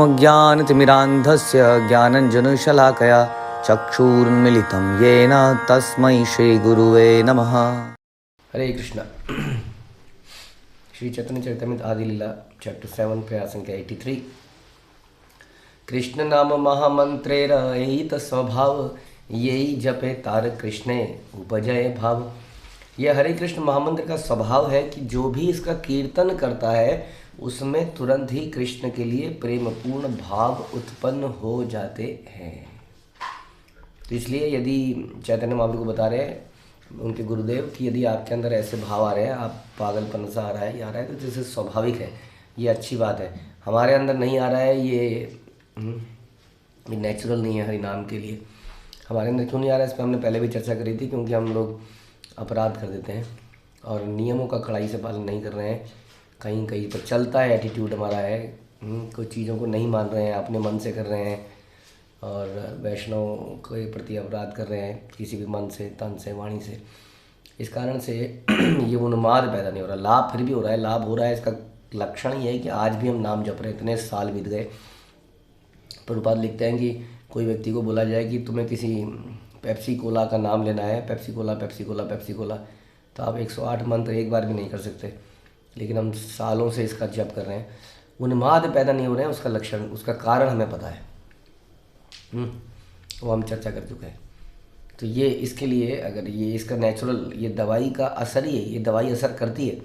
अज्ञानतिमिरान्धस्य ज्ञानञ्जनशलाकया चक्षुरुन्मिलितं येन तस्मै श्रीगुरुवे नमः। हरे कृष्णा। श्री चैतन्य चरितामृत आदि लीला चैप्टर 7 प्रयास संख्या 83। कृष्ण नाम महामंत्रेर एत स्वभाव यही जपे तार कृष्णे उपजय भाव। यह हरे कृष्ण महामंत्र का स्वभाव है कि जो भी इसका कीर्तन करता है उसमें तुरंत ही कृष्ण के लिए प्रेमपूर्ण भाव उत्पन्न हो जाते हैं। तो इसलिए यदि चैतन्य महाप्रभु को बता रहे हैं उनके गुरुदेव कि यदि आपके अंदर ऐसे भाव आ रहे हैं, आप पागलपन सा आ रहा है, ये आ रहा है, तो जैसे स्वाभाविक है, ये अच्छी बात है। हमारे अंदर नहीं आ रहा है, ये नेचुरल नहीं है हरि नाम के लिए। हमारे अंदर क्यों नहीं आ रहा है, इस पर हमने पहले भी चर्चा करी थी। क्योंकि हम लोग अपराध कर देते हैं और नियमों का कड़ाई से पालन नहीं कर रहे हैं। कहीं कहीं पर चलता है, एटीट्यूड हमारा है, कुछ चीज़ों को नहीं मान रहे हैं, अपने मन से कर रहे हैं और वैष्णव के प्रति अपराध कर रहे हैं किसी भी मन से, तन से, वाणी से। इस कारण से ये उन्माद पैदा नहीं हो रहा। लाभ फिर भी हो रहा है, लाभ हो रहा है। इसका लक्षण ये है कि आज भी हम नाम जप रहे हैं, इतने साल बीत गए। प्रभुपाद लिखते हैं कि कोई व्यक्ति को बोला जाए कि तुम्हें किसी पेप्सी कोला का नाम लेना है, Pepsi Cola Pepsi Cola Pepsi Cola, तो आप 108 मंत्र एक बार भी नहीं कर सकते। लेकिन हम सालों से इसका जप कर रहे हैं, उन्माद पैदा नहीं हो रहे हैं। उसका लक्षण, उसका कारण हमें पता है, वो हम चर्चा कर चुके हैं। तो ये इसके लिए अगर ये इसका नेचुरल, ये दवाई का असर ही है, ये दवाई असर करती है।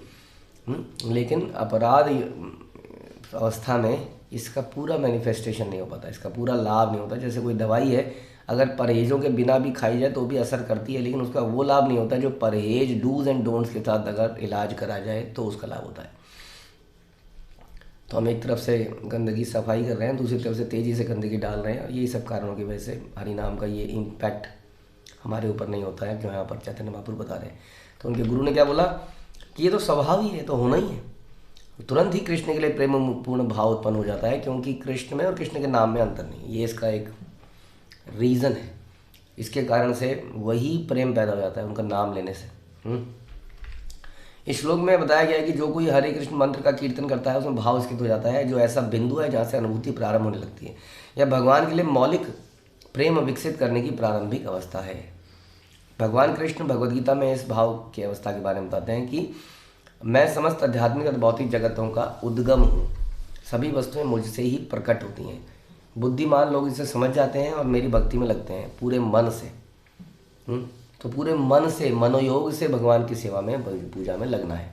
लेकिन अपराध अवस्था में इसका पूरा मैनिफेस्टेशन नहीं हो पाता, इसका पूरा लाभ नहीं होता। जैसे कोई दवाई है, अगर परहेजों के बिना भी खाई जाए तो भी असर करती है, लेकिन उसका वो लाभ नहीं होता जो परहेज, डूज एंड डोंट्स के साथ अगर इलाज करा जाए तो उसका लाभ होता है। तो हम एक तरफ से गंदगी सफाई कर रहे हैं, दूसरी तरफ से तेज़ी से गंदगी डाल रहे हैं, और यही सब कारणों की वजह से हरि नाम का ये इम्पैक्ट हमारे ऊपर नहीं होता है, जो यहाँ पर चैतन्य महाप्रभु बता रहे हैं। तो उनके गुरु ने क्या बोला कि ये तो स्वभाव ही है, तो होना ही है। तुरंत ही कृष्ण के लिए प्रेमपूर्ण भाव उत्पन्न हो जाता है, क्योंकि कृष्ण में और कृष्ण के नाम में अंतर नहीं। ये इसका एक रीज़न है। इसके कारण से वही प्रेम पैदा हो जाता है उनका नाम लेने से। इस श्लोक में बताया गया है कि जो कोई हरे कृष्ण मंत्र का कीर्तन करता है उसमें भाव स्थित हो जाता है, जो ऐसा बिंदु है जहाँ से अनुभूति प्रारंभ होने लगती है। यह भगवान के लिए मौलिक प्रेम विकसित करने की प्रारंभिक अवस्था है। भगवान कृष्ण भगवद्गीता में इस भाव की अवस्था के बारे में बताते हैं कि मैं समस्त आध्यात्मिक और भौतिक जगतों का उद्गम हूँ, सभी वस्तुएं मुझसे ही प्रकट होती हैं। बुद्धिमान लोग इसे समझ जाते हैं और मेरी भक्ति में लगते हैं पूरे मन से। तो पूरे मन से, मनोयोग से भगवान की सेवा में, पूजा में लगना है।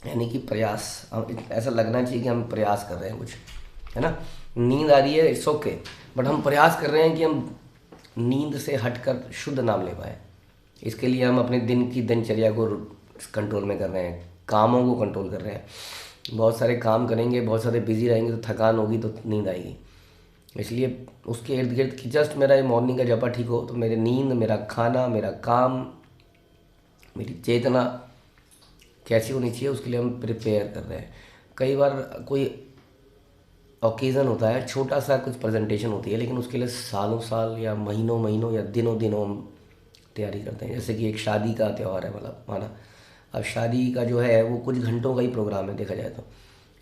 यानी कि प्रयास, ऐसा लगना चाहिए कि हम प्रयास कर रहे हैं कुछ, है ना। नींद आ रही है, इट्स ओके, बट हम प्रयास कर रहे हैं कि हम नींद से हटकर शुद्ध नाम ले पाए। इसके लिए हम अपने दिन की दिनचर्या को कंट्रोल में कर रहे हैं, कामों को कंट्रोल कर रहे हैं। बहुत सारे काम करेंगे, बहुत सारे बिजी रहेंगे तो थकान होगी, तो नींद आएगी। इसलिए उसके इर्द गिर्द कि जस्ट मेरा ये मॉर्निंग का जपा ठीक हो, तो मेरी नींद, मेरा खाना, मेरा काम, मेरी चेतना कैसी होनी चाहिए, उसके लिए हम प्रिपेयर कर रहे हैं। कई बार कोई ओकेज़न होता है, छोटा सा कुछ प्रेजेंटेशन होती है, लेकिन उसके लिए सालों साल या महीनों महीनों या दिनों दिनों हम तैयारी करते हैं। जैसे कि एक शादी का त्यौहार है, मतलब माना अब शादी का जो है वो कुछ घंटों का ही प्रोग्राम है देखा जाए तो,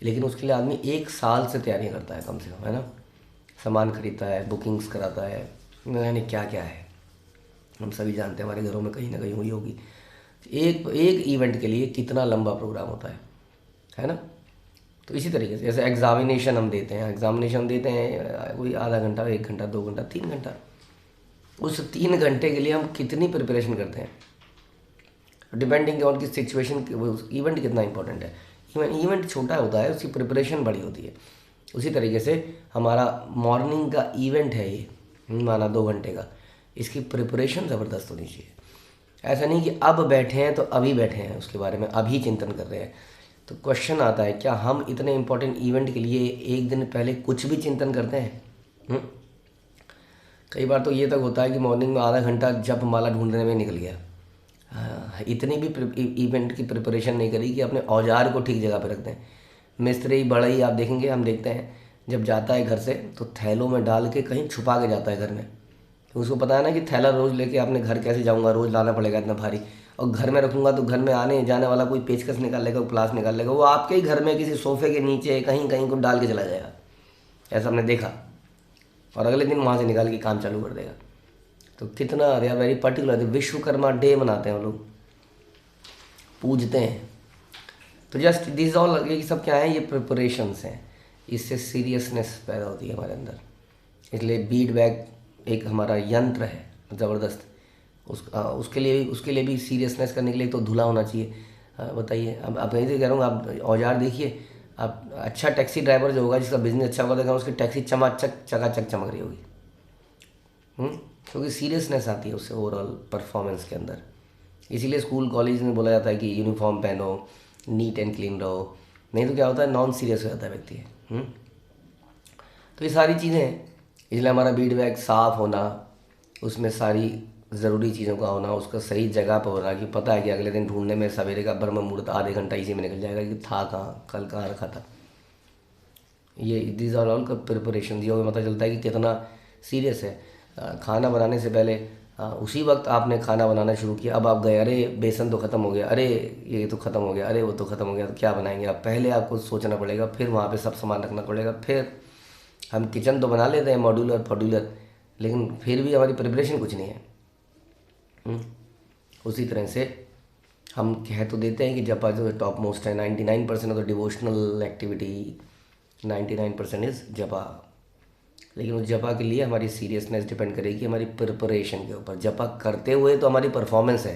लेकिन उसके लिए आदमी 1 साल से तैयारियाँ करता है कम से कम, है ना। सामान खरीदता है, बुकिंग्स कराता है, यानी क्या क्या है, हम सभी जानते हैं, हमारे घरों में कहीं ना कहीं हुई होगी। एक इवेंट के लिए कितना लंबा प्रोग्राम होता है ना। तो इसी तरीके से जैसे एग्जामिनेशन हम देते हैं, कोई आधा घंटा, 1 घंटा, 2 घंटा, 3 घंटा, उस 3 घंटे के लिए हम कितनी प्रिपरेशन करते हैं, डिपेंडिंग ऑन की सिचुएशन, इवेंट कितना इंपॉर्टेंट है। इवेंट छोटा होता है, उसकी प्रिपरेशन बड़ी होती है। उसी तरीके से हमारा मॉर्निंग का इवेंट है ये, माना 2 घंटे का, इसकी प्रिपरेशन ज़बरदस्त होनी चाहिए। ऐसा नहीं कि अब बैठे हैं तो अभी बैठे हैं, उसके बारे में अभी चिंतन कर रहे हैं। तो क्वेश्चन आता है, क्या हम इतने इम्पोर्टेंट इवेंट के लिए 1 दिन पहले कुछ भी चिंतन करते हैं? कई बार तो ये तक होता है कि मॉर्निंग में आधा घंटा जप माला ढूंढने में निकल गया। इतनी भी इवेंट की प्रिपरेशन नहीं करी कि अपने औजार को ठीक जगह पर रख दें। मिस्त्री बढ़ई आप देखेंगे, हम देखते हैं जब जाता है घर से तो थैलों में डाल के कहीं छुपा के जाता है घर में। उसको पता है ना कि थैला रोज़ लेके अपने घर कैसे जाऊंगा, रोज़ लाना पड़ेगा इतना भारी, और घर में रखूंगा तो घर में आने जाने वाला कोई पेचकस निकाल लेगा, कोई प्लास निकाल लेगा, वो आपके ही घर में किसी सोफे के नीचे कहीं कहीं को डाल के चला जाएगा। ऐसा हमने देखा, और अगले दिन वहाँ से निकाल के काम चालू कर देगा। तो कितना they are very particular. Vishwakarma day मनाते हैं वो लोग, पूजते हैं। तो जस्ट दिस ऑल, ये सब क्या है, ये प्रिपरेशंस हैं। इससे सीरियसनेस पैदा होती है हमारे अंदर। इसलिए बीड बैग एक हमारा यंत्र है ज़बरदस्त। उसके लिए भी सीरियसनेस करने के लिए तो धुला होना चाहिए। बताइए, अब आप यहीं से कह रहा हूँ, आप औजार देखिए। आप अच्छा टैक्सी ड्राइवर जो होगा, जिसका बिजनेस अच्छा होगा, देखा उसकी टैक्सी चकाचक चमक रही होगी, क्योंकि सीरियसनेस आती है उससे ओवरऑल परफॉर्मेंस के अंदर। इसीलिए स्कूल कॉलेज में बोला जाता है कि यूनिफॉर्म पहनो, नीट एंड क्लीन रहो, नहीं तो क्या होता है, नॉन सीरियस हो जाता है व्यक्ति। तो ये सारी चीज़ें हैं। इसलिए हमारा बीड बैग साफ़ होना, उसमें सारी ज़रूरी चीज़ों का होना, उसका सही जगह पर होना, कि पता है कि अगले दिन ढूंढने में सवेरे का ब्रह्म मुहूर्त आधे घंटा इसी में निकल जाएगा कि था कहाँ, कल कहाँ रखा था। ये दीज आर ऑल का प्रिपरेशन दिया हुआ, पता चलता है कि कितना सीरियस है। खाना बनाने से पहले उसी वक्त आपने खाना बनाना शुरू किया, अब आप गए, अरे बेसन तो ख़त्म हो गया, अरे ये तो ख़त्म हो गया, अरे वो तो ख़त्म हो गया, तो क्या बनाएंगे आप? पहले आपको सोचना पड़ेगा, फिर वहाँ पे सब सामान रखना पड़ेगा। फिर हम किचन तो बना लेते हैं मॉड्यूलर, लेकिन फिर भी हमारी प्रिपरेशन कुछ नहीं है। उसी तरह से हम कह तो देते हैं कि जपा जो टॉप मोस्ट है, 99% of the devotional activity, 99% is जपा। लेकिन उस जपा के लिए हमारी सीरियसनेस डिपेंड करेगी हमारी प्रिपरेशन के ऊपर। जपा करते हुए तो हमारी परफॉर्मेंस है,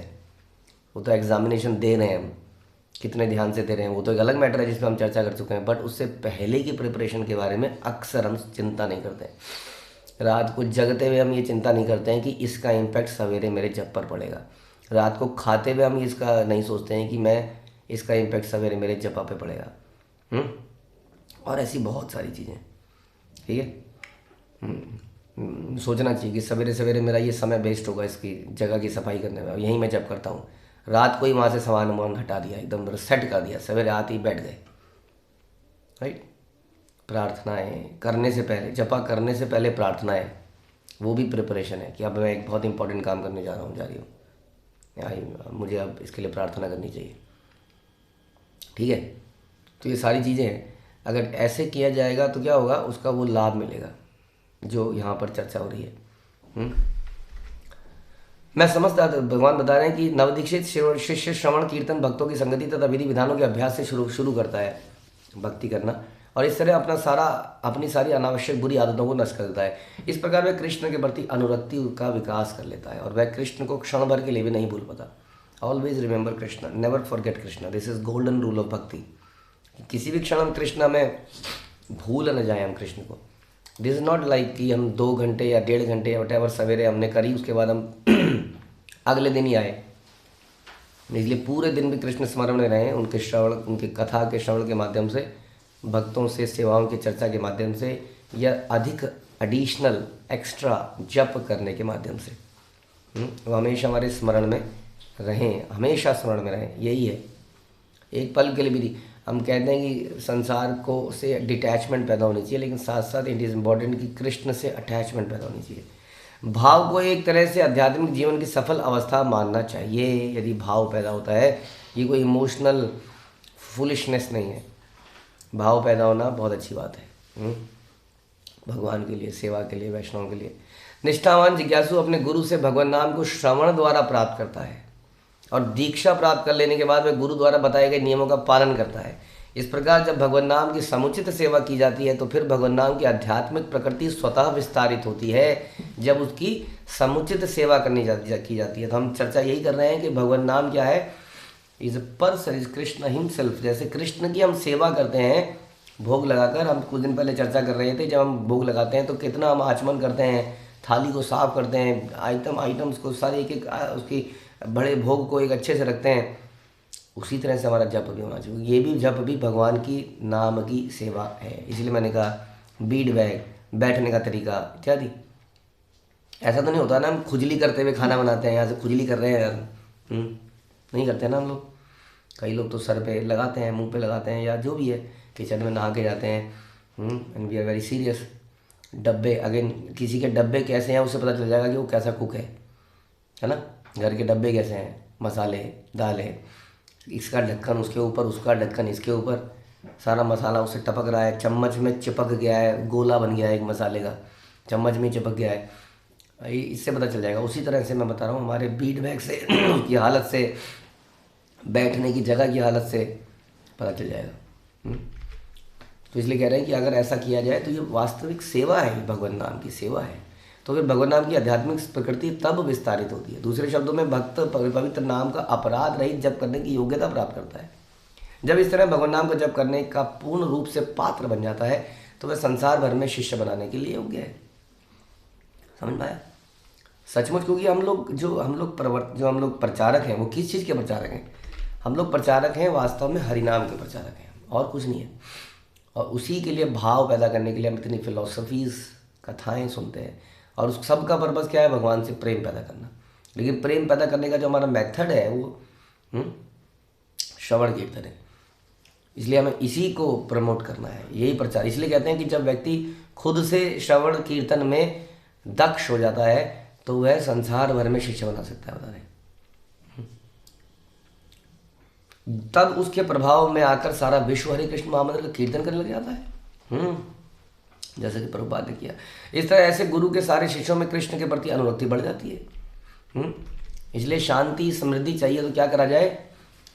वो तो एग्जामिनेशन दे रहे हैं हम, कितने ध्यान से दे रहे हैं, वो तो एक अलग मैटर है जिस पर हम चर्चा कर चुके हैं। बट उससे पहले की प्रिपरेशन के बारे में अक्सर हम चिंता नहीं करते हैं। रात को जगते हुए हम ये चिंता नहीं करते हैं कि इसका इम्पैक्ट सवेरे मेरे जप पर पड़ेगा। रात को खाते हुए हम इसका नहीं सोचते हैं कि मैं इसका इम्पैक्ट सवेरे मेरे जपा पे पड़ेगा। और ऐसी बहुत सारी चीज़ें, ठीक है। सोचना चाहिए कि सवेरे सवेरे मेरा ये समय वेस्ट होगा इसकी जगह की सफाई करने में, यहीं मैं जप करता हूँ। रात को ही वहाँ से सामान वामान हटा दिया, एकदम सेट कर दिया, सवेरे आते ही बैठ गए, राइट। प्रार्थनाएं करने से पहले, जपा करने से पहले प्रार्थनाएं, वो भी प्रिपरेशन है कि अब मैं एक बहुत इंपॉर्टेंट काम करने जा रही हूँ, मुझे अब इसके लिए प्रार्थना करनी चाहिए, ठीक है। तो ये सारी चीज़ें हैं। अगर ऐसे किया जाएगा तो क्या होगा, उसका वो लाभ मिलेगा जो यहाँ पर चर्चा हो रही है। मैं समझता था, भगवान बता रहे हैं कि नवदीक्षित शिष्य श्रवण कीर्तन भक्तों की संगति तथा विधि विधानों के अभ्यास से शुरू करता है भक्ति करना, और इस तरह अपनी सारी अनावश्यक बुरी आदतों को नष्ट कर देता है। इस प्रकार वह कृष्ण के प्रति अनुरक्ति का विकास कर लेता है, और वह कृष्ण को क्षण भर के लिए भी नहीं भूल पाता। Always remember Krishna, never forget Krishna, this is golden rule of भक्ति। किसी भी क्षण हम कृष्ण में भूल न जाए हम कृष्ण को। दिस इज़ नॉट लाइक कि हम 2 घंटे या 1.5 घंटे या वटेवर सवेरे हमने करी, उसके बाद हम अगले दिन ही आए। इसलिए पूरे दिन भी कृष्ण स्मरण में रहें, उनके श्रवण, उनकी कथा के श्रवण के माध्यम से, भक्तों से सेवाओं की चर्चा के माध्यम से, या अधिक एडिशनल एक्स्ट्रा जप करने के माध्यम से। वो हमेशा हमारे स्मरण में रहें, हमेशा स्मरण में रहें, यही है। एक पल के लिए भी हम कहते हैं कि संसार को से डिटैचमेंट पैदा होनी चाहिए, लेकिन साथ साथ इट इज़ इम्पॉर्टेंट कि कृष्ण से अटैचमेंट पैदा होनी चाहिए। भाव को एक तरह से आध्यात्मिक जीवन की सफल अवस्था मानना चाहिए। यदि भाव पैदा होता है, ये कोई इमोशनल फुलिशनेस नहीं है, भाव पैदा होना बहुत अच्छी बात है भगवान के लिए, सेवा के लिए, वैष्णव के लिए। निष्ठावान जिज्ञासु अपने गुरु से भगवान नाम को श्रवण द्वारा प्राप्त करता है, और दीक्षा प्राप्त कर लेने के बाद वह गुरु द्वारा बताए गए नियमों का पालन करता है। इस प्रकार जब भगवान नाम की समुचित सेवा की जाती है, तो फिर भगवान नाम की आध्यात्मिक प्रकृति स्वतः विस्तारित होती है, जब उसकी समुचित सेवा की जाती है। तो हम चर्चा यही कर रहे हैं कि भगवान नाम क्या है, is person, is Krishna himself. जैसे कृष्ण की हम सेवा करते हैं भोग लगाकर, हम कुछ दिन पहले चर्चा कर रहे थे, जब हम भोग लगाते हैं तो कितना हम आचमन करते हैं, थाली को साफ करते हैं, आइटम्स को सारे एक उसकी बड़े भोग को एक अच्छे से रखते हैं। उसी तरह से हमारा जप भी होना चाहिए। ये भी जप भी भगवान की नाम की सेवा है। इसलिए मैंने कहा बीड बैग, बैठने का तरीका इत्यादि। ऐसा तो नहीं होता ना हम खुजली करते हुए खाना बनाते हैं, यहाँ से खुजली कर रहे हैं यार, नहीं करते ना हम लोग। कई लोग तो सर पे लगाते हैं, मुंह पे लगाते हैं, या जो भी है, किचन में नहा के जाते हैं, and we are very serious. डब्बे, अगेन किसी के डब्बे कैसे हैं उससे पता चल जाएगा कि वो कैसा कुक है ना। घर के डब्बे कैसे हैं, मसाले, दालें, इसका ढक्कन उसके ऊपर, उसका ढक्कन इसके ऊपर, सारा मसाला उससे टपक रहा है, चम्मच में चिपक गया है, गोला बन गया है एक मसाले का, चम्मच में चिपक गया है, इससे पता चल जाएगा। उसी तरह से मैं बता रहा हूँ हमारे बीट बैग से उसकी हालत से, बैठने की जगह की हालत से पता चल जाएगा। तो इसलिए कह रहे हैं कि अगर ऐसा किया जाए तो ये वास्तविक सेवा है, भगवान नाम की सेवा है। तो फिर भगवान नाम की आध्यात्मिक प्रकृति तब विस्तारित होती है। दूसरे शब्दों में भक्त पवित्र नाम का अपराध रहित जप करने की योग्यता प्राप्त करता है। जब इस तरह भगवान नाम का जप करने का पूर्ण रूप से पात्र बन जाता है तो वह संसार भर में शिष्य बनाने के लिए योग्य है। समझ पाया? सचमुच, क्योंकि हम लोग प्रचारक हैं, वो किस चीज़ के प्रचारक हैं? हम लोग प्रचारक हैं वास्तव में हरिनाम के प्रचारक हैं, और कुछ नहीं है। और उसी के लिए भाव पैदा करने के लिए हम इतनी फिलोसफीज़, कथाएं सुनते हैं, और उस सब का पर्पज़ क्या है? भगवान से प्रेम पैदा करना। लेकिन प्रेम पैदा करने का जो हमारा मेथड है वो श्रवण कीर्तन है। इसलिए हमें इसी को प्रमोट करना है, यही प्रचार। इसलिए कहते हैं कि जब व्यक्ति खुद से श्रवण कीर्तन में दक्ष हो जाता है तो वह संसार भर में शिष्य बना सकता है। बता रहे तब उसके प्रभाव में आकर सारा विश्व हरे कृष्ण महामंत्र का कीर्तन करने लग जाता है, जैसे कि प्रभुपाद ने किया। इस तरह ऐसे गुरु के सारे शिष्यों में कृष्ण के प्रति अनुरक्ति बढ़ जाती है। इसलिए शांति समृद्धि चाहिए तो क्या करा जाए?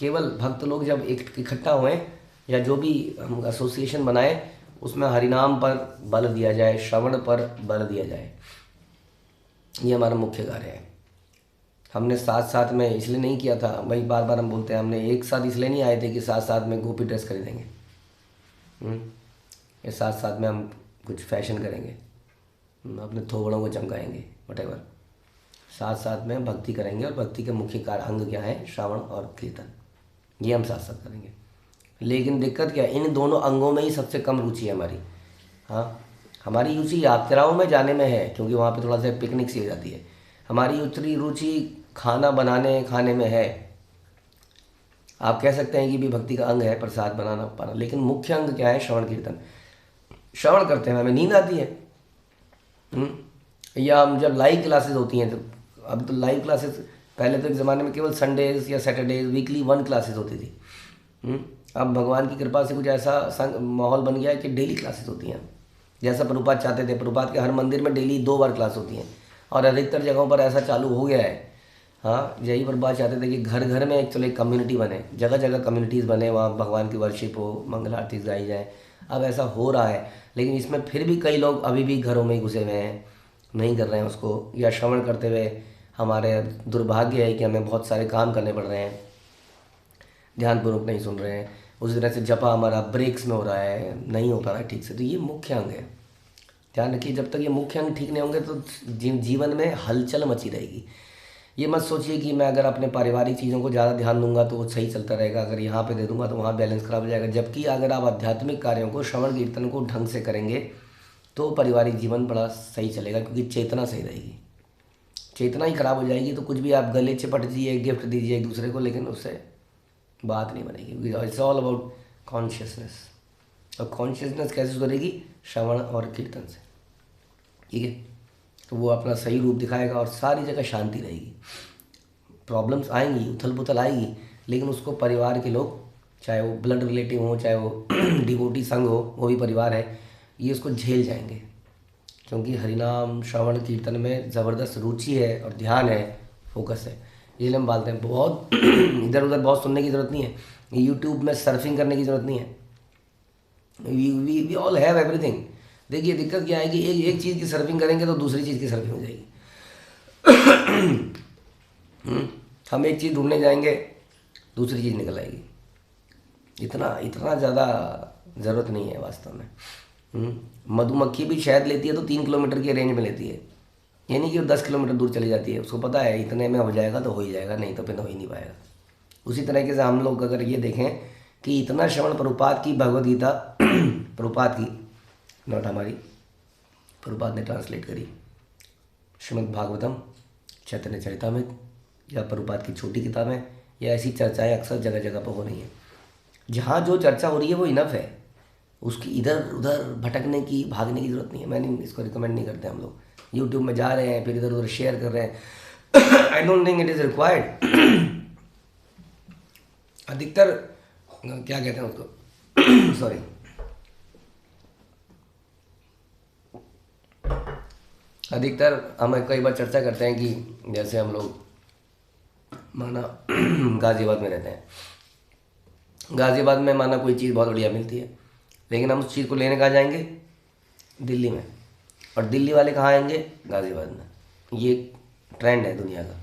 केवल भक्त लोग जब इकट्ठा हुए या जो भी हम एसोसिएशन बनाए उसमें हरिनाम पर बल दिया जाए, श्रवण पर बल दिया जाए। ये हमारा मुख्य कार्य है। हमने साथ साथ में इसलिए नहीं किया था, भाई बार बार हम बोलते हैं, हमने एक साथ इसलिए नहीं आए थे कि साथ साथ में गोपी ड्रेस खरीदेंगे, या साथ साथ में हम कुछ फैशन करेंगे, अपने थोबड़ों को चमकाएंगे, वटेवर। साथ साथ में भक्ति करेंगे, और भक्ति के मुख्य अंग क्या है? श्रवण और कीर्तन। ये हम साथ साथ करेंगे। लेकिन दिक्कत क्या है? इन दोनों अंगों में ही सबसे कम रुचि है हमारी। हाँ, हमारी रुचि यात्राओं में जाने में है, क्योंकि वहाँ पे थोड़ा सा पिकनिक सी हो जाती है। हमारी उतरी रुचि खाना बनाने खाने में है। आप कह सकते हैं कि भी भक्ति का अंग है प्रसाद बनाना पाना, लेकिन मुख्य अंग क्या है? श्रवण कीर्तन। श्रवण करते हैं हमें नींद आती है, या हम जब लाइव क्लासेस होती हैं, तो अब तो लाइव क्लासेस, पहले तो एक ज़माने में केवल संडेज या सैटरडेज वीकली 1 क्लासेस होती थी। अब भगवान की कृपा से कुछ ऐसा माहौल बन गया है कि डेली क्लासेस होती हैं, जैसा प्रभुपाद चाहते थे। प्रभुपाद के हर मंदिर में डेली 2 बार क्लास होती हैं, और अधिकतर जगहों पर ऐसा चालू हो गया है। हाँ, यही प्रभुपाद चाहते थे कि घर घर में एक्चुअली एक कम्युनिटी बने, जगह जगह कम्युनिटीज़ बने, वहाँ भगवान की वर्शिप हो, मंगल आरती गाई जाए। अब ऐसा हो रहा है, लेकिन इसमें फिर भी कई लोग अभी भी घरों में ही घुसे हुए हैं, नहीं कर रहे हैं उसको, या श्रवण करते हुए हमारे दुर्भाग्य है कि हमें बहुत सारे काम करने पड़ रहे हैं, ध्यानपूर्वक नहीं सुन रहे हैं। उसी तरह से जपा हमारा ब्रेक्स में हो रहा है, नहीं हो पा रहा है ठीक से। तो ये मुख्य अंग है, ध्यान रखिए। जब तक ये मुख्य अंग ठीक नहीं होंगे तो जीवन में हलचल मची रहेगी। ये मत सोचिए कि मैं अगर अपने पारिवारिक चीज़ों को ज़्यादा ध्यान दूंगा तो वो सही चलता रहेगा, अगर यहाँ पे दे दूंगा तो वहाँ बैलेंस खराब हो जाएगा। जबकि अगर आप आध्यात्मिक कार्यों को, श्रवण कीर्तन को ढंग से करेंगे तो पारिवारिक जीवन बड़ा सही चलेगा, क्योंकि चेतना सही रहेगी। चेतना ही खराब हो जाएगी तो कुछ भी आप गले चिपट दीजिए, गिफ्ट दीजिए एक दूसरे को, लेकिन उससे बात नहीं बनेगी। It's all about consciousness. और कॉन्शियसनेस कैसे सुधरेगी? श्रवण और कीर्तन से, ठीक है। तो वो अपना सही रूप दिखाएगा और सारी जगह शांति रहेगी। प्रॉब्लम्स आएंगी, उथल पुथल आएगी, लेकिन उसको परिवार के लोग, चाहे वो ब्लड रिलेटिव हो, चाहे वो डिवोटी संघ हो, वो भी परिवार है, ये उसको झेल जाएंगे, क्योंकि हरिनाम श्रवण कीर्तन में ज़बरदस्त रुचि है और ध्यान है, फोकस है। इसलिए हम बोलते हैं बहुत इधर उधर बहुत सुनने की ज़रूरत नहीं है, यूट्यूब में सर्फिंग करने की ज़रूरत नहीं है। We all have everything. देखिए दिक्कत क्या है कि एक चीज़ की सर्फिंग करेंगे तो दूसरी चीज़ की सर्फिंग हो जाएगी। हम एक चीज़ ढूंढने जाएंगे, दूसरी चीज़ निकल आएगी। इतना ज़्यादा ज़रूरत नहीं है वास्तव में। मधुमक्खी भी शहद लेती है तो 3 किलोमीटर की रेंज में लेती है, यानी कि वो 10 किलोमीटर दूर चली जाती है। उसको पता है इतने में हो जाएगा तो हो ही जाएगा, नहीं तो फिर हो ही नहीं पाएगा। उसी तरीके से हम लोग अगर ये देखें कि इतना श्रवण, प्रभुपाद की भगवद गीता प्रभुपाद की, नॉट हमारी, प्रभुपाद ने ट्रांसलेट करी, श्रीमद् भागवतम, चैतन्य चरितामृत, या प्रभुपाद की छोटी किताबें, या ऐसी चर्चाएं अक्सर जगह जगह पर हो रही हैं। जहाँ जो चर्चा हो रही है वो इनफ है, उसकी इधर उधर भटकने की, भागने की ज़रूरत नहीं है। मैंने इसको रिकमेंड नहीं करते हम लोग। यूट्यूब में जा रहे हैं फिर इधर उधर शेयर कर रहे हैं, I don't think it is required. अधिकतर क्या कहते हैं उसको, सॉरी, अधिकतर हम कई बार चर्चा करते हैं कि जैसे हम लोग माना गाज़ियाबाद में रहते हैं, गाज़ियाबाद में माना कोई चीज़ बहुत बढ़िया मिलती है, लेकिन हम उस चीज़ को लेने कहाँ जाएंगे? दिल्ली में। और दिल्ली वाले कहाँ आएंगे? गाज़ियाबाद में। ये ट्रेंड है दुनिया का।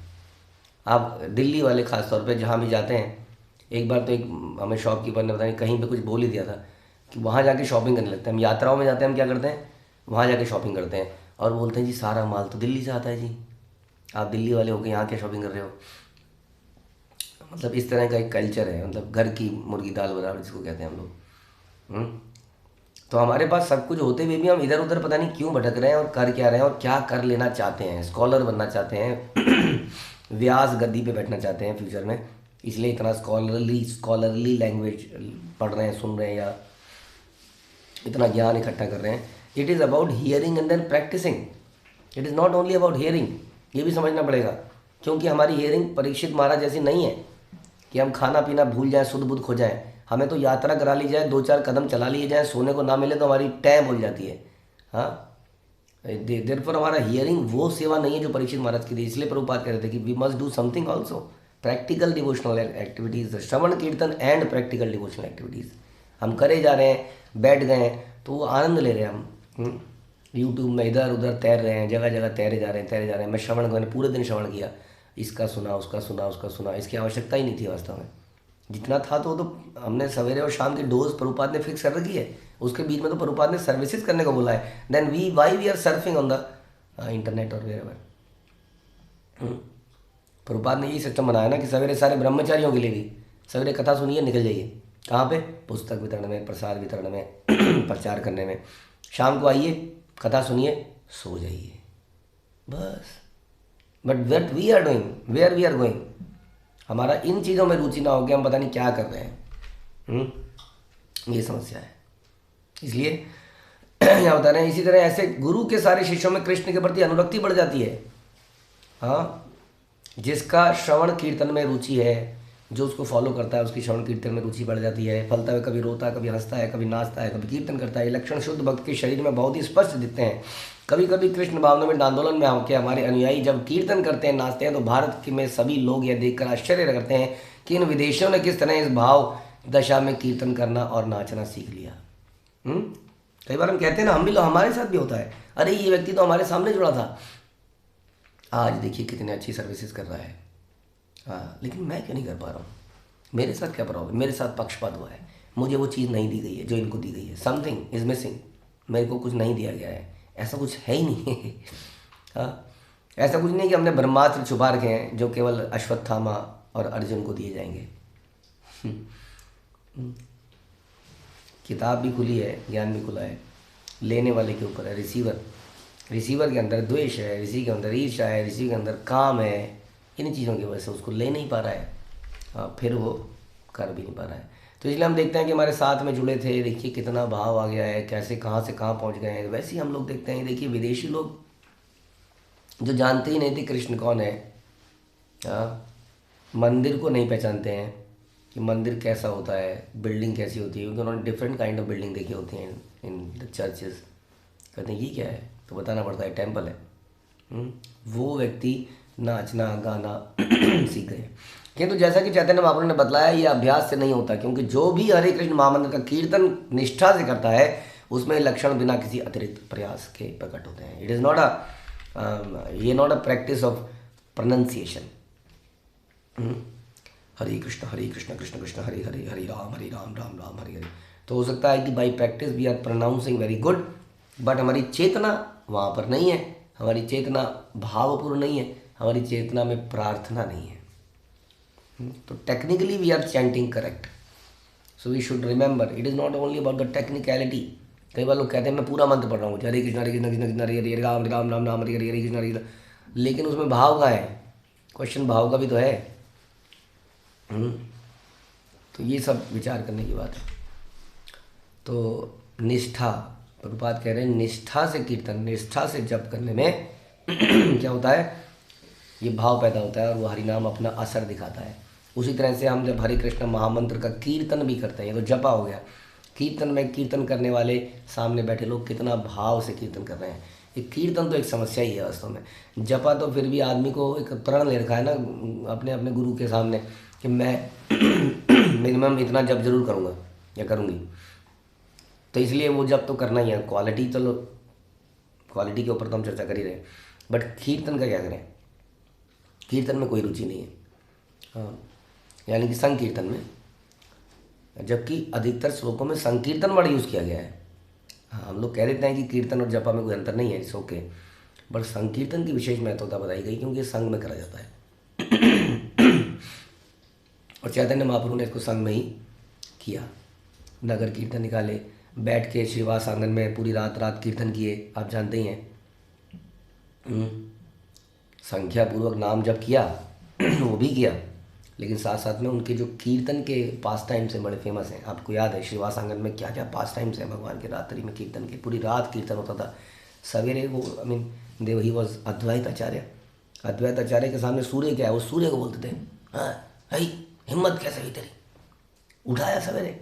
आप दिल्ली वाले ख़ास तौर पे जहाँ भी जाते हैं, एक बार तो एक हमें शॉपकीपर ने बताया, कहीं पे कुछ बोल ही दिया था कि वहाँ जाके शॉपिंग करने लगते हैं। हम यात्राओं में जाते हैं, हम क्या करते हैं? वहाँ जाके शॉपिंग करते हैं और बोलते हैं जी सारा माल तो दिल्ली से आता है जी, आप दिल्ली वाले होकर यहाँ क्या शॉपिंग कर रहे हो? मतलब इस तरह का एक कल्चर है, मतलब घर की मुर्गी दाल बराबर जिसको कहते हैं हम लोग। तो हमारे पास सब कुछ होते हुए भी हम इधर उधर पता नहीं क्यों भटक रहे हैं और कर क्या रहे हैं और क्या कर लेना चाहते हैं। स्कॉलर बनना चाहते हैं, व्यास गद्दी पे बैठना चाहते हैं फ्यूचर में, इसलिए इतना स्कॉलरली लैंग्वेज पढ़ रहे हैं, सुन रहे हैं या इतना ज्ञान इकट्ठा कर रहे हैं। It is about hearing and then practising. It is not only about hearing, ये भी समझना पड़ेगा, क्योंकि हमारी हियरिंग परीक्षित महाराज जैसी नहीं है कि हम खाना पीना भूल जाएं, शुद्ध बुद्ध खो जाएं। हमें तो यात्रा करा ली जाए, 2-4 कदम चला लिए जाए, सोने को ना मिले तो हमारी टैम बोल जाती है। हाँ, देयरफॉर हमारा हियरिंग वो सेवा नहीं है जो परीक्षित महाराज की थी। इसलिए प्रभुपाद कह रहे थे कि we must do something also, practical devotional activities, श्रवण कीर्तन एंड प्रैक्टिकल डिवोशनल एक्टिविटीज़ हम करे जा रहे हैं, बैठ गए हैं तो वो आनंद ले रहे हैं हम। यूट्यूब में इधर उधर तैर रहे हैं, जगह जगह तैरे जा रहे हैं। मैं श्रवण, मैंने पूरे दिन श्रवण किया, इसका सुना, उसका सुना, उसका सुना। इसकी आवश्यकता ही नहीं थी वास्तव में। जितना था तो हमने सवेरे और शाम की डोज प्रभुपाद ने फिक्स कर रखी है, उसके बीच में तो प्रभुपाद ने सर्विसेज करने को बोला है। Then why we are surfing on the internet और वेयरएवर। प्रभुपाद ने यही सिस्टम बनाया ना कि सवेरे सारे ब्रह्मचारियों के लिए भी सवेरे कथा सुनिए, निकल जाइए कहाँ पे? पुस्तक वितरण में, प्रसाद वितरण में, प्रचार करने में। शाम को आइए, कथा सुनिए, सो जाइए, बस। But what we are doing, where we are going, हमारा इन चीज़ों में रुचि ना हो कि हम पता नहीं क्या कर रहे हैं। ये समस्या है। इसलिए क्या बता रहे हैं, इसी तरह ऐसे गुरु के सारे शिष्यों में कृष्ण के प्रति अनुरक्ति बढ़ जाती है। हाँ, जिसका श्रवण कीर्तन में रुचि है, जो उसको फॉलो करता है, उसकी श्रवण कीर्तन में रुचि बढ़ जाती है। फलता है, कभी रोता है, कभी हंसता है, कभी नाचता है, कभी कीर्तन करता है। ये लक्षण शुद्ध भक्त के शरीर में बहुत ही स्पष्ट दिखते हैं। कभी कभी कृष्ण भावना में आंदोलन में आके हमारे अनुयायी जब कीर्तन करते हैं, नाचते हैं, तो भारत में सभी लोग यह देखकर आश्चर्य करते हैं कि इन विदेशियों ने किस तरह इस भाव दशा में कीर्तन करना और नाचना सीख लिया। कई बार हम कहते हैं ना, हम भी, हमारे साथ भी होता है, अरे ये व्यक्ति तो हमारे सामने जुड़ा था, आज देखिए कितनी अच्छी सर्विसेज कर रहा है। हाँ, लेकिन मैं क्यों नहीं कर पा रहा हूँ? मेरे साथ क्या प्रॉब्लम? मेरे साथ पक्षपात हुआ है, मुझे वो चीज़ नहीं दी गई है जो इनको दी गई है। समथिंग इज मिसिंग, मेरे को कुछ नहीं दिया गया है। ऐसा कुछ है ही नहीं है। हाँ, ऐसा कुछ नहीं कि हमने ब्रह्मास्त्र छुपा रखे हैं जो केवल अश्वत्थामा और अर्जुन को दिए जाएंगे। किताब भी खुली है, ज्ञान भी खुला है, लेने वाले के ऊपर है। रिसीवर के अंदर द्वेष है, ऋषि के अंदर ईर्ष्या है, ऋषि के अंदर काम है। इन चीज़ों की वजह से उसको ले नहीं पा रहा है, फिर वो कर भी नहीं पा रहा है। तो इसलिए हम देखते हैं कि हमारे साथ में जुड़े थे, देखिए कितना भाव आ गया है, कैसे कहाँ से कहाँ पहुँच गए हैं। वैसे ही हम लोग देखते हैं, देखिए विदेशी लोग जो जानते ही नहीं थे कृष्ण कौन है, मंदिर को नहीं पहचानते हैं कि मंदिर कैसा होता है, बिल्डिंग कैसी होती है, क्योंकि उन्होंने डिफरेंट काइंड ऑफ बिल्डिंग देखी होती हैं इन द चर्चेस। कहते हैं ये क्या है, तो बताना पड़ता है टेम्पल है। वो व्यक्ति नाचना गाना सीख गए। किंतु जैसा कि चैतन्य महाप्रभु ने बतलाया, ये अभ्यास से नहीं होता, क्योंकि जो भी हरे कृष्ण महामंत्र का कीर्तन निष्ठा से करता है, उसमें लक्षण बिना किसी अतिरिक्त प्रयास के प्रकट होते हैं। इट इज़ नॉट ये not a practice of pronunciation. Hare Krishna Krishna Krishna Hare Hare, Hare Ram Ram Ram Hare Hare. तो हो सकता है कि by practice we are pronouncing very good, but हमारी चेतना वहाँ पर नहीं है, हमारी चेतना भावपूर्ण नहीं है, हमारी चेतना में प्रार्थना नहीं है। तो technically we are chanting correct, so we should remember it is not only about the technicality. कई बार लोग कहते हैं मैं पूरा मंत्र पढ़ रहा हूँ, हरे कृष्ण कृष्ण कृष्ण हरे हरे, राम राम राम राम हरे हरे, हरे कृष्ण हरे, लेकिन उसमें भाव कहाँ है? क्वेश्चन भाव का भी तो है। तो ये सब विचार करने की बात है। तो निष्ठा, प्रभुपाद कह रहे हैं निष्ठा से कीर्तन, निष्ठा से जप करने में क्या होता है, ये भाव पैदा होता है और वो हरिनाम अपना असर दिखाता है। उसी तरह से हम जब हरे कृष्ण महामंत्र का कीर्तन भी करते हैं, ये तो जपा हो गया, कीर्तन में कीर्तन करने वाले सामने बैठे लोग कितना भाव से कीर्तन कर रहे हैं। ये कीर्तन तो एक समस्या ही है वास्तव में। जपा तो फिर भी आदमी को एक प्रण ले रखा है ना अपने अपने गुरु के सामने कि मैं मिनिमम इतना जप जरूर करूँगा या करूँगी, तो इसलिए वो जप तो करना ही है। क्वालिटी चलो क्वालिटी के ऊपर तो हम चर्चा कर ही रहे हैं, बट कीर्तन का क्या करें? कीर्तन में कोई रुचि नहीं है, हाँ, यानी कि संकीर्तन में, जबकि अधिकतर श्लोकों में संकीर्तन वर्ड यूज़ किया गया है। हाँ, हम लोग कह देते हैं कि कीर्तन और जपा में कोई अंतर नहीं है, इट्स ओके, बट संकीर्तन की विशेष महत्वता बताई गई क्योंकि ये संघ में करा जाता है और चैतन्य महाप्रभु ने इसको संघ में ही किया। नगर कीर्तन निकाले, बैठ के श्रीवास आंगन में पूरी रात रात कीर्तन किए, आप जानते ही हैं। संख्या पूर्वक नाम जप किया वो भी किया, लेकिन साथ साथ में उनके जो कीर्तन के पास टाइम से बड़े फेमस हैं। आपको याद है श्रीवास आंगन में क्या क्या पास टाइम्स हैं भगवान के? रात्रि में कीर्तन के, पूरी रात कीर्तन होता था। सवेरे वो देव ही वॉज अद्वैत आचार्य। अद्वैत आचार्य के सामने सूर्य क्या है, वो सूर्य को बोलते थे, हाँ भाई हिम्मत कैसे हुई तेरी, उठाया सवेरे,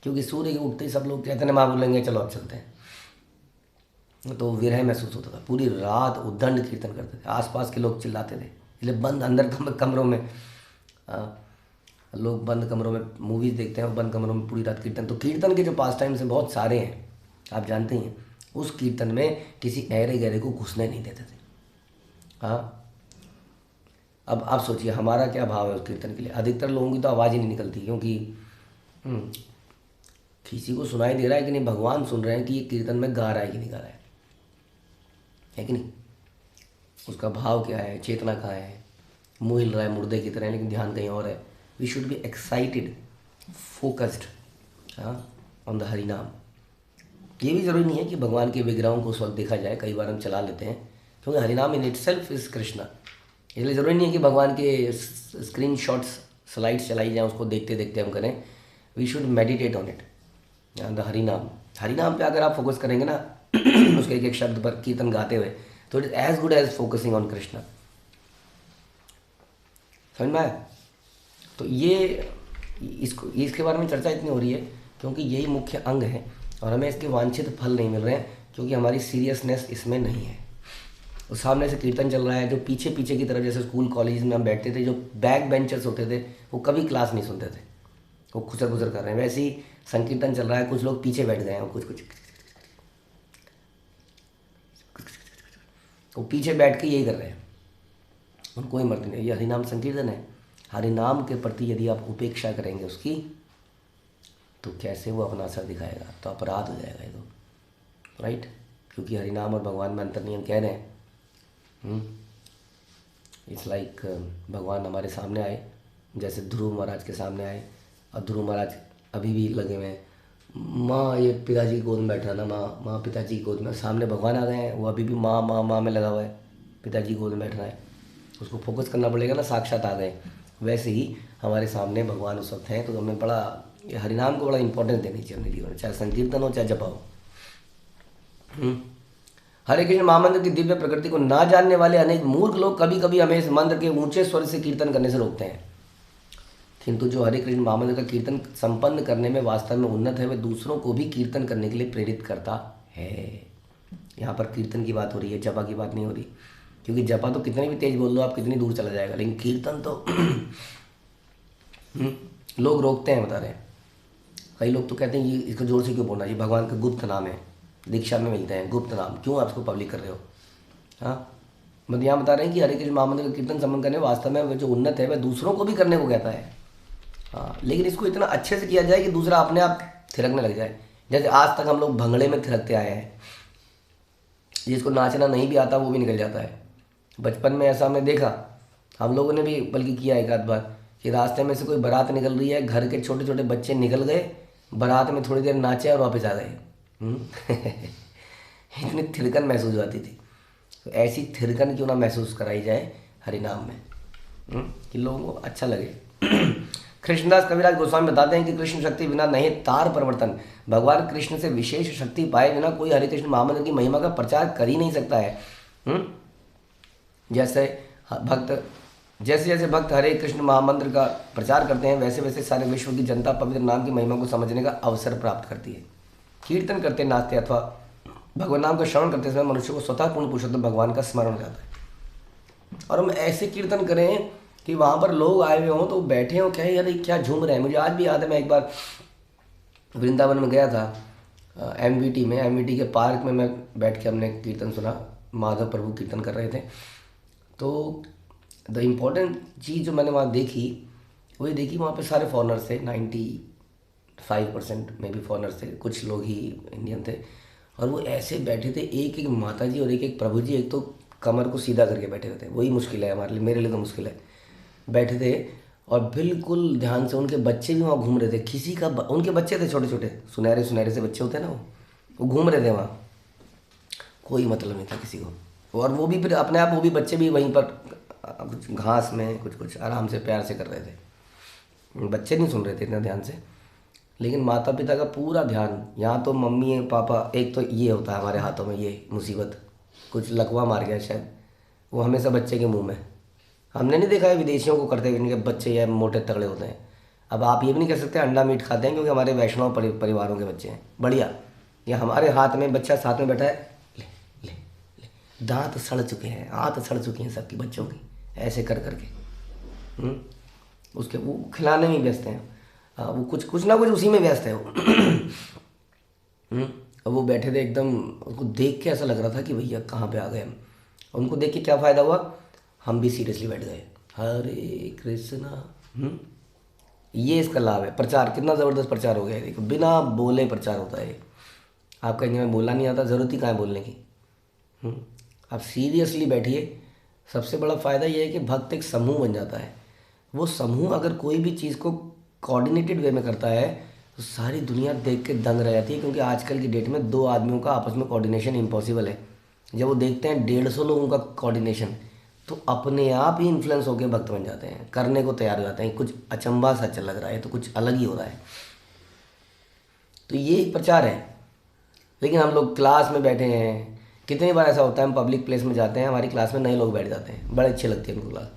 क्योंकि सूर्य के उठते ही सब लोग कहते हैं माँ बोलेंगे चलो अब चलते हैं, तो विरह महसूस होता था। पूरी रात उद्दंड कीर्तन करते थे, आसपास के लोग चिल्लाते थे, इसलिए बंद अंदर कमरों में लोग बंद कमरों में मूवीज़ देखते हैं और बंद कमरों में पूरी रात कीर्तन। तो कीर्तन के जो पास टाइम से बहुत सारे हैं, आप जानते हैं। उस कीर्तन में किसी ऐरे गहरे को घुसने नहीं देते थे। हाँ, अब आप सोचिए हमारा क्या भाव है उस कीर्तन के लिए। अधिकतर लोगों की तो आवाज़ ही नहीं निकलती, क्योंकि किसी को सुनाई दे रहा है कि नहीं, भगवान सुन रहे हैं कि ये कीर्तन में गा रहा है कि नहीं गा रहा है कि नहीं, उसका भाव क्या है, चेतना कहाँ है, मुँह हिल रहा है मुर्दे की तरह, लेकिन ध्यान कहीं और है। We should be excited, focused on the Hari naam. ये भी ज़रूरी नहीं है कि भगवान के विग्रहों को उस वक्त देखा जाए, कई बार हम चला लेते हैं, क्योंकि हरिनाम in it self is Krishna. इसलिए ज़रूरी नहीं है कि भगवान के स्क्रीन शॉट्स स्लाइड्स चलाई जाएँ, उसको देखते देखते हम करें। We should meditate on it, the harinaam. हरिनाम पे अगर आप फोकस करेंगे ना उसके एक एक शब्द पर कीर्तन गाते हुए, तो it is as good as focusing on Krishna. समझ में आया? तो ये इसके बारे में चर्चा इतनी हो रही है क्योंकि यही मुख्य अंग है और हमें इसके वांछित फल नहीं मिल रहे हैं, क्योंकि हमारी सीरियसनेस इसमें नहीं है। और सामने से कीर्तन चल रहा है, जो पीछे पीछे की तरफ, जैसे स्कूल कॉलेज में हम बैठते थे, जो बैक बेंचर्स होते थे वो कभी क्लास नहीं सुनते थे, वो खुसर खुसर कर रहे हैं। वैसे ही संकीर्तन चल रहा है, कुछ लोग पीछे बैठ गए हैं और कुछ वो पीछे बैठ के यही कर रहे हैं, उनको कोई मर्जी नहीं। ये हरिनाम संकीर्तन है। हरिनाम के प्रति यदि आप उपेक्षा करेंगे उसकी, तो कैसे वो अपना असर दिखाएगा? तो अपराध हो जाएगा ये तो, राइट? क्योंकि हरिनाम और भगवान में अंतर नहीं, हम कह रहे हैं। इट्स लाइक भगवान हमारे सामने आए, जैसे ध्रुव महाराज के सामने आए, और ध्रुव महाराज अभी भी लगे हुए हैं, माँ ये पिताजी की गोद में बैठ रहा ना, माँ पिताजी की गोद में, सामने भगवान आ गए हैं, वो अभी भी माँ माँ माँ में लगा हुआ है, पिताजी की गोद में बैठ रहा है, उसको फोकस करना पड़ेगा ना, साक्षात आ गए। वैसे ही हमारे सामने भगवान उस वक्त हैं, तो हमें बड़ा ये हरिनाम को बड़ा इंपॉर्टेंस देनी चाहिए अपने जीवन में, चाहे संकीर्तन हो चाहे जपा हो। हरे कृष्ण महामंत्र की दिव्य प्रकृति को ना जानने वाले अनेक मूर्ख लोग कभी कभी हमें इस मंत्र के ऊंचे स्वर से कीर्तन करने से रोकते हैं, किंतु जो हरे कृष्ण महामंत्र का कीर्तन संपन्न करने में वास्तव में उन्नत है, वह दूसरों को भी कीर्तन करने के लिए प्रेरित करता है। यहाँ पर कीर्तन की बात हो रही है, जपा की बात नहीं हो रही, क्योंकि जपा तो कितने भी तेज बोल दो आप, कितनी दूर चला जाएगा, लेकिन कीर्तन तो लोग रोकते हैं, बता रहे हैं। कई लोग तो कहते हैं ये इसको जोर से क्यों बोलना, ये भगवान का गुप्त नाम है, दीक्षा में मिलते हैं गुप्त नाम, क्यों आप इसको पब्लिक कर रहे हो? हाँ, मतलब यहाँ बता रहे हैं कि हरे कृष्ण महामंत्र का कीर्तन संपन्न करने वास्तव में वह जो उन्नत है वह दूसरों को भी करने को कहता है। हाँ, लेकिन इसको इतना अच्छे से किया जाए कि दूसरा अपने आप थिरकने लग जाए। जैसे आज तक हम लोग भंगड़े में थिरकते आए हैं, जिसको नाचना नहीं भी आता वो भी निकल जाता है। बचपन में ऐसा हमने देखा, हम लोगों ने भी बल्कि किया एक आध बार, कि रास्ते में से कोई बारात निकल रही है, घर के छोटे छोटे बच्चे निकल गए, बारात में थोड़ी देर नाचे और वापस आ गए। इतनी थिरकन महसूस होती थी। तो ऐसी थिरकन क्यों ना महसूस कराई जाए हरिनाम में, कि लोगों को अच्छा लगे। कृष्णदास कविराज गोस्वामी बताते हैं कि कृष्ण शक्ति बिना नहीं तार परिवर्तन, भगवान कृष्ण से विशेष शक्ति पाए बिना कोई हरे कृष्ण महामंत्र की महिमा का प्रचार कर ही नहीं सकता है। जैसे भक्त जैसे जैसे भक्त हरे कृष्ण महामंत्र का प्रचार करते हैं, वैसे वैसे सारे विश्व की जनता पवित्र नाम की महिमा को समझने का अवसर प्राप्त करती है। कीर्तन करते नाचते अथवा भगवान नाम का श्रवण करते समय मनुष्य को स्वतः पूर्ण पुरुषोत्तम भगवान का स्मरण हो जाता है। और हम ऐसे कीर्तन करें कि वहाँ पर लोग आए हुए हों तो बैठे हों, क्या यार क्या झूम रहे हैं। मुझे आज भी याद है, मैं एक बार वृंदावन में गया था, एमवीटी के पार्क में मैं बैठ के हमने कीर्तन सुना, माधव प्रभु कीर्तन कर रहे थे। तो द इम्पोर्टेंट चीज़ जो मैंने वहाँ देखी, वही देखी वहाँ पे सारे फॉरेनर्स थे, 95% में भी फॉरेनर्स थे, कुछ लोग ही इंडियन थे। और वो ऐसे बैठे थे, एक एक माता जी और एक एक प्रभु जी, एक तो कमर को सीधा करके बैठे हुए थे। वही मुश्किल है हमारे लिए, मेरे लिए तो मुश्किल है। बैठे थे और बिल्कुल ध्यान से, उनके बच्चे भी वहाँ घूम रहे थे। किसी का उनके बच्चे थे छोटे छोटे, सुनहरे सुनहरे से बच्चे होते हैं ना, वो घूम रहे थे वहाँ। कोई मतलब नहीं था किसी को। और वो भी फिर अपने आप, वो भी बच्चे भी वहीं पर कुछ घास में कुछ आराम से प्यार से कर रहे थे। बच्चे नहीं सुन रहे थे इतना ध्यान से, लेकिन माता पिता का पूरा ध्यान। यहाँ तो मम्मी पापा, एक तो ये होता है हमारे हाथों में ये मुसीबत, कुछ लकवा मार गया शायद, वो हमेशा बच्चे के मुंह में। हमने नहीं देखा है विदेशियों को करते हुए, इनके बच्चे या मोटे तगड़े होते हैं। अब आप ये भी नहीं कह सकते अंडा मीट खाते हैं, क्योंकि हमारे वैष्णव परिवारों के बच्चे हैं बढ़िया। या हमारे हाथ में बच्चा साथ में बैठा है, ले ले ले, दांत सड़ चुके हैं, हाथ सड़ चुकी हैं सबकी बच्चों की, ऐसे कर करके उसके वो खिलाने में व्यस्त हैं। वो कुछ ना कुछ उसी में व्यस्त है वो। अब वो बैठे थे एकदम, उनको देख के ऐसा लग रहा था कि भैया कहाँ पे आ गए हम। उनको देख के क्या फ़ायदा हुआ, हम भी सीरियसली बैठ गए। हरे कृष्णा। ये इसका लाभ है। प्रचार कितना ज़बरदस्त प्रचार हो गया है, देखो बिना बोले प्रचार होता है। आप कहीं में बोला नहीं आता, ज़रूरत ही कहाँ है बोलने की। आप सीरियसली बैठिए। सबसे बड़ा फ़ायदा ये है कि भक्त एक समूह बन जाता है। वो समूह अगर कोई भी चीज़ को कोऑर्डिनेटेड वे में करता है तो सारी दुनिया देख के दंग रह जाती है, क्योंकि आजकल की डेट में दो आदमियों का आपस में कोऑर्डिनेशन इम्पॉसिबल है। जब वो देखते हैं 150 लोगों का कोऑर्डिनेशन, तो अपने आप ही इन्फ्लुएंस होकर भक्त बन जाते हैं, करने को तैयार हो जाते हैं। कुछ अचंभा सा लग रहा है तो कुछ अलग ही हो रहा है। तो ये एक प्रचार है। लेकिन हम लोग क्लास में बैठे हैं, कितनी बार ऐसा होता है हम पब्लिक प्लेस में जाते हैं, हमारी क्लास में नए लोग बैठ जाते हैं, बड़े अच्छे लगती है उनको क्लास।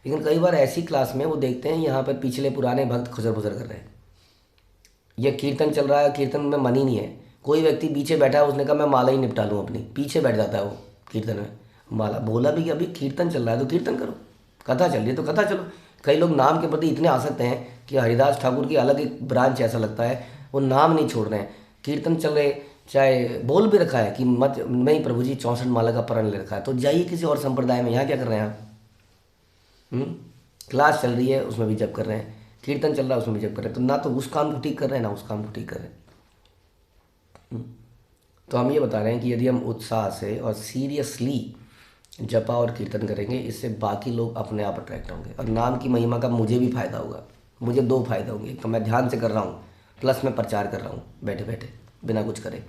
लेकिन कई बार ऐसी क्लास में वो देखते हैं यहाँ पर पिछले पुराने भक्त खुजर बुजर कर रहे हैं, ये कीर्तन चल रहा है, कीर्तन में मन ही नहीं है। कोई व्यक्ति पीछे बैठा है, उसने कहा मैं माला ही निपटा लूँ अपनी, पीछे बैठ जाता है वो कीर्तन में। माला बोला भी कि अभी कीर्तन चल रहा है तो कीर्तन करो, कथा चल रही है तो कथा चलो। कई लोग नाम के प्रति इतने आसक्त हैं कि हरिदास ठाकुर की अलग एक ब्रांच ऐसा लगता है, वो नाम नहीं छोड़ रहे हैं। कीर्तन चल रहे, चाहे बोल भी रखा है कि मत नहीं प्रभु जी 64 माला का प्रण ले रखा है, तो जाइए किसी और संप्रदाय में, यहाँ क्या कर रहे हैं आप। क्लास चल रही है उसमें भी जप कर रहे हैं, कीर्तन चल रहा है उसमें भी जप कर रहे हैं, तो ना तो उस काम को ठीक कर रहे हैं ना उस काम को ठीक कर रहे हैं। तो हम ये बता रहे हैं कि यदि हम उत्साह से और सीरियसली जपा और कीर्तन करेंगे, इससे बाकी लोग अपने आप अट्रैक्ट होंगे। और नाम की महिमा का मुझे भी फ़ायदा होगा। मुझे 2 फायदे होंगे, एक तो मैं ध्यान से कर रहा हूँ, प्लस मैं प्रचार कर रहा हूँ बैठे बैठे बिना कुछ करे।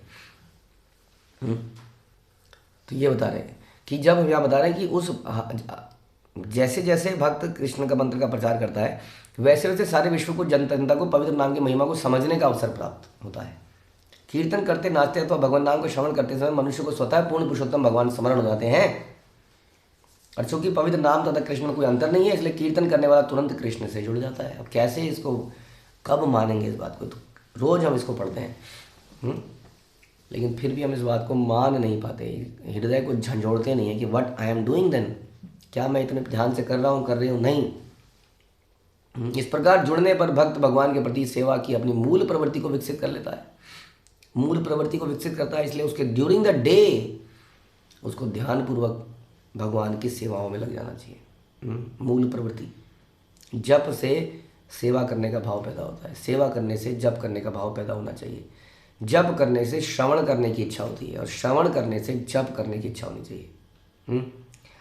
तो ये बता रहे हैं कि जब हम यहाँ बता रहे हैं कि उस जैसे जैसे भक्त कृष्ण का मंत्र का प्रचार करता है, वैसे वैसे सारे विश्व को जनता को पवित्र नाम की महिमा को समझने का अवसर प्राप्त होता है। कीर्तन करते नाचते अथवा भगवान नाम का श्रवण करते समय मनुष्य को स्वतः पूर्ण पुरुषोत्तम भगवान स्मरण हो जाते हैं। और चूंकि पवित्र नाम तथा कृष्ण में कोई अंतर नहीं है, इसलिए कीर्तन करने वाला तुरंत कृष्ण से जुड़ जाता है। अब कैसे इसको कब मानेंगे इस बात को, तो रोज़ हम इसको पढ़ते हैं, लेकिन फिर भी हम इस बात को मान नहीं पाते, हृदय को झंझोड़ते नहीं है कि what I am doing then, क्या मैं इतने ध्यान से कर रहा हूँ, कर रही हूँ, नहीं। इस प्रकार जुड़ने पर भक्त भगवान के प्रति सेवा की अपनी मूल प्रवृत्ति को विकसित कर लेता है। मूल प्रवृत्ति को विकसित करता है, इसलिए उसके ड्यूरिंग द डे उसको ध्यानपूर्वक भगवान की सेवाओं में लग जाना चाहिए। मूल प्रवृत्ति, जप से सेवा करने का भाव पैदा होता है, सेवा करने से जप करने का भाव पैदा होना चाहिए, जप करने से श्रवण करने की इच्छा होती है और श्रवण करने से जप करने की इच्छा होनी चाहिए।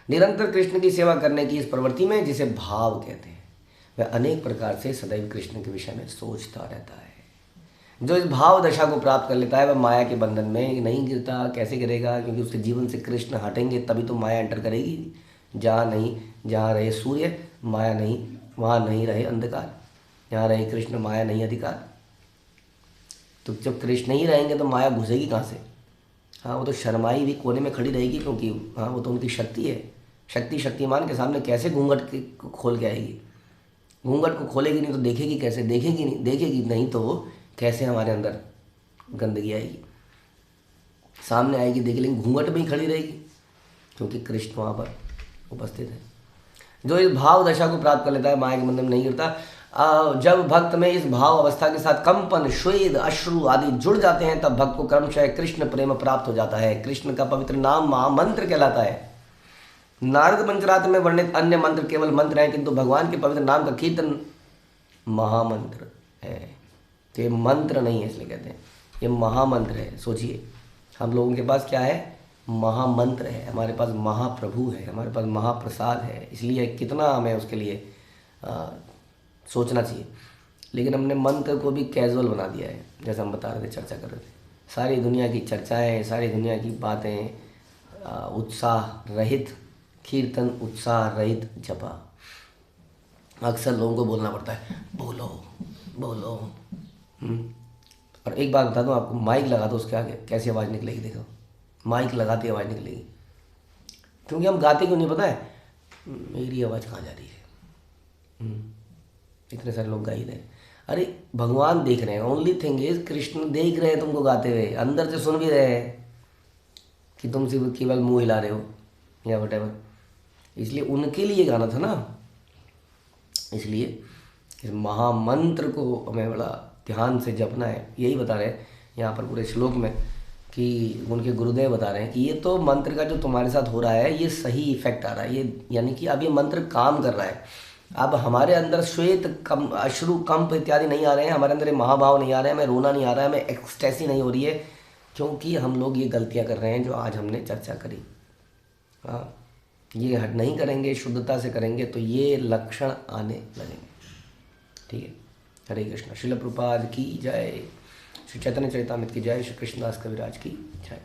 निरंतर कृष्ण की सेवा करने की इस प्रवृत्ति में, जिसे भाव कहते हैं, वह अनेक प्रकार से सदैव कृष्ण के विषय में सोचता रहता है। जो इस भाव दशा को प्राप्त कर लेता है वह माया के बंधन में नहीं गिरता। कैसे गिरेगा, क्योंकि उसके जीवन से कृष्ण हटेंगे तभी तो माया एंटर करेगी। जहाँ रहे सूर्य माया नहीं, वहाँ नहीं रहे अंधकार, जहाँ रहे कृष्ण माया नहीं अधिकार। तो जब कृष्ण ही रहेंगे तो माया घुसेगी कहाँ से। हाँ, वो तो शर्माई भी कोने में खड़ी रहेगी, क्योंकि हाँ वो तो उनकी शक्ति है, शक्तिमान के सामने कैसे घूंघट को खोल के आएगी? घूंघट को खोलेगी नहीं तो देखेगी कैसे? देखेगी नहीं तो कैसे हमारे अंदर गंदगी आएगी? सामने आएगी देख लेंगे, घूंघट में ही खड़ी रहेगी, क्योंकि कृष्ण वहाँ पर उपस्थित है। जो इस भाव दशा को प्राप्त कर लेता है, माया के बंधन में नहीं गिरता। जब भक्त में इस भाव अवस्था के साथ कंपन, श्वेद, अश्रु आदि जुड़ जाते हैं, तब भक्त को क्रमशः कृष्ण प्रेम प्राप्त हो जाता है। कृष्ण का पवित्र नाम महामंत्र कहलाता है। नारद पंचरात्र में वर्णित अन्य मंत्र केवल मंत्र हैं, किंतु भगवान के पवित्र नाम का कीर्तन महामंत्र है। तो ये मंत्र नहीं है, इसलिए कहते हैं ये महामंत्र है। सोचिए, हम लोगों के पास क्या है? महामंत्र है, हमारे पास महाप्रभु है, हमारे पास महाप्रसाद है। इसलिए कितना हमें उसके लिए सोचना चाहिए। लेकिन हमने मंत्र को भी कैजुअल बना दिया है, जैसा हम बता रहे थे, चर्चा कर रहे थे। सारी दुनिया की चर्चाएं, सारी दुनिया की बातें, उत्साह रहित कीर्तन, उत्साह रहित जपा। अक्सर लोगों को बोलना पड़ता है, बोलो बोलो। और एक बात बता दूं आपको, माइक लगा दो उसके आगे कैसी आवाज़ निकलेगी। देखो, माइक लगाते आवाज़ निकलेगी, क्योंकि हम गाते क्यों नहीं पता है? मेरी आवाज़ कहाँ जा रही है? इतने सारे लोग गा ही रहे हैं। अरे भगवान देख रहे हैं। ओनली थिंग इज, कृष्ण देख रहे हैं तुमको गाते हुए, अंदर से सुन भी रहे हैं कि तुम सिर्फ केवल मुंह हिला रहे हो या वटेवर। इसलिए उनके लिए गाना था ना। इसलिए इस महामंत्र को हमें बड़ा ध्यान से जपना है। यही बता रहे हैं यहाँ पर पूरे श्लोक में कि उनके गुरुदेव बता रहे हैं कि ये तो मंत्र का जो तुम्हारे साथ हो रहा है, ये सही इफेक्ट आ रहा है। ये यानी कि अब ये मंत्र काम कर रहा है। अब हमारे अंदर श्वेत, कम, अश्रु, कंप इत्यादि नहीं आ रहे हैं, हमारे अंदर महाभाव नहीं आ रहे हैं, हमें रोना नहीं आ रहा है, हमें एक्सटेसी नहीं हो रही है, क्योंकि हम लोग ये गलतियाँ कर रहे हैं जो आज हमने चर्चा करी। हाँ, ये हट नहीं करेंगे, शुद्धता से करेंगे तो ये लक्षण आने लगेंगे। ठीक है। हरे कृष्ण। श्रील प्रभुपाद की जय। श्री चैतन्य चरितामृत की जय। श्री कृष्णदास कविराज की जय।